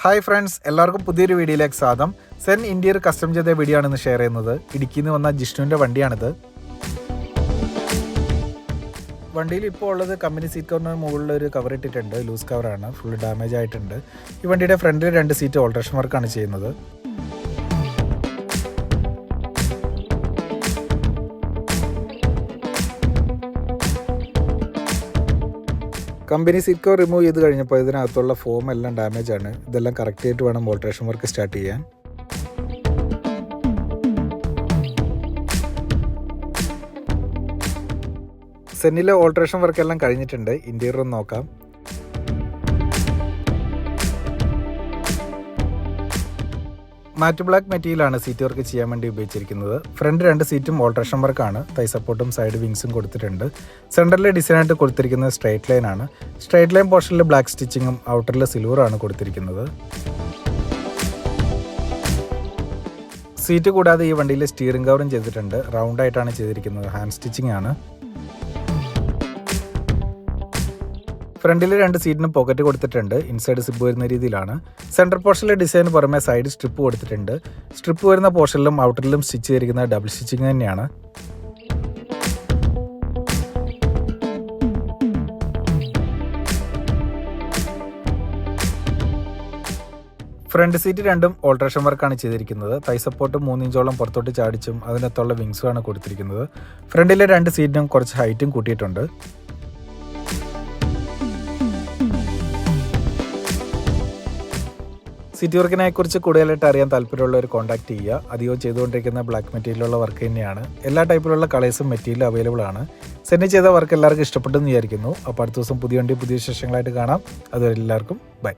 Hi friends, എല്ലാവർക്കും പുതിയൊരു വീഡിയോയിലേക്ക് സ്വാഗതം. സെൻ ഇന്റീരിയർ കസ്റ്റം ചെയ്ത വീഡിയോ ആണെന്ന് ഷെയർ ചെയ്യുന്നത്. ഇടുക്കിയിൽ നിന്ന് വന്ന ജിഷ്ണുവിൻ്റെ വണ്ടിയാണിത്. വണ്ടിയിൽ ഇപ്പോൾ ഉള്ളത് കമ്പനി സീറ്റ് കവറിന് മുകളിൽ ഒരു കവർ ഇട്ടിട്ടുണ്ട്. ലൂസ് കവറാണ്, ഫുൾ ഡാമേജ് ആയിട്ടുണ്ട്. ഈ വണ്ടിയുടെ ഫ്രണ്ടിൽ 2 സീറ്റ് ഓൾട്രേഷൻ വർക്കാണ് ചെയ്യുന്നത്. കമ്പനി സീറ്റ് കവർ റിമൂവ് ചെയ്ത് കഴിഞ്ഞപ്പോൾ ഇതിനകത്തുള്ള ഫോം എല്ലാം ഡാമേജ് ആണ്. ഇതെല്ലാം കറക്റ്റ് ആയിട്ട് വേണം ഓൾട്രേഷൻ വർക്ക് സ്റ്റാർട്ട് ചെയ്യാൻ. സെന്നിലെ ഓൾട്രേഷൻ വർക്ക് എല്ലാം കഴിഞ്ഞിട്ടുണ്ട്. ഇന്റീരിയർ ഒന്ന് നോക്കാം. മാറ്റ് ബ്ലാക്ക് മെറ്റീരിയലാണ് സീറ്റ് വർക്ക് ചെയ്യാൻ വേണ്ടി ഉപയോഗിച്ചിരിക്കുന്നത്. ഫ്രണ്ട് 2 സീറ്റും ഓൾട്രേഷൻ വർക്കാണ്. തൈ സപ്പോർട്ടും സൈഡ് വിങ്സും കൊടുത്തിട്ടുണ്ട്. സെൻറ്ററിലെ ഡിസൈനായിട്ട് കൊടുത്തിരിക്കുന്നത് സ്ട്രൈറ്റ് ലൈൻ ആണ്. സ്ട്രൈറ്റ് ലൈൻ പോർഷനിൽ ബ്ലാക്ക് സ്റ്റിച്ചിങ്ങും ഔട്ടറിൽ സിൽവറാണ് കൊടുത്തിരിക്കുന്നത്. സീറ്റ് കൂടാതെ ഈ വണ്ടിയിൽ സ്റ്റിയറിംഗ് കവറും ചെയ്തിട്ടുണ്ട്. റൗണ്ട് ആയിട്ടാണ് ചെയ്തിരിക്കുന്നത്. ഹാൻഡ് സ്റ്റിച്ചിങ് ആണ്. ഫ്രണ്ടിൽ 2 സീറ്റിനും പോക്കറ്റ് കൊടുത്തിട്ടുണ്ട്. ഇൻസൈഡ് സിബ് വരുന്ന രീതിയിലാണ്. സെൻട്രൽ പോർഷനിലെ ഡിസൈന് പുറമെ സൈഡ് സ്ട്രിപ്പ് കൊടുത്തിട്ടുണ്ട്. സ്ട്രിപ്പ് വരുന്ന പോർഷനിലും ഔട്ടറിലും സ്റ്റിച്ച് ചെയ്തിരിക്കുന്ന ഡബിൾ സ്റ്റിച്ചിങ് തന്നെയാണ്. ഫ്രണ്ട് സീറ്റ് 2ഉം ഓൾട്രേഷൻ വർക്കാണ് ചെയ്തിരിക്കുന്നത്. തൈ സപ്പോർട്ട് 3 ഇഞ്ചോളം പുറത്തോട്ട് ചാടിച്ചും അതിനകത്തുള്ള വിങ്സുമാണ് കൊടുത്തിരിക്കുന്നത്. ഫ്രണ്ടിലെ 2 സീറ്റിനും കുറച്ച് ഹൈറ്റും കൂട്ടിയിട്ടുണ്ട്. സീറ്റ് വർക്കിനെ കുറിച്ച് കൂടുതലായിട്ട് അറിയാൻ താല്പര്യമുള്ളവർ കോൺടാക്ട് ചെയ്യുക. അധികം ചെയ്തുകൊണ്ടിരിക്കുന്ന ബ്ലാക്ക് മെറ്റീരിയലുള്ള വർക്ക് തന്നെയാണ്. എല്ലാ ടൈപ്പിലുള്ള കളേഴ്സും മെറ്റീരിയലും അവൈലബിൾ ആണ്. സെൻഡ് ചെയ്ത വർക്ക് എല്ലാവർക്കും ഇഷ്ടപ്പെട്ടെന്ന് വിചാരിക്കുന്നു. അപ്പോൾ അടുത്ത ദിവസം പുതിയ വിശേഷങ്ങളായിട്ട് കാണാം. അതുവരെ എല്ലാവർക്കും ബൈ.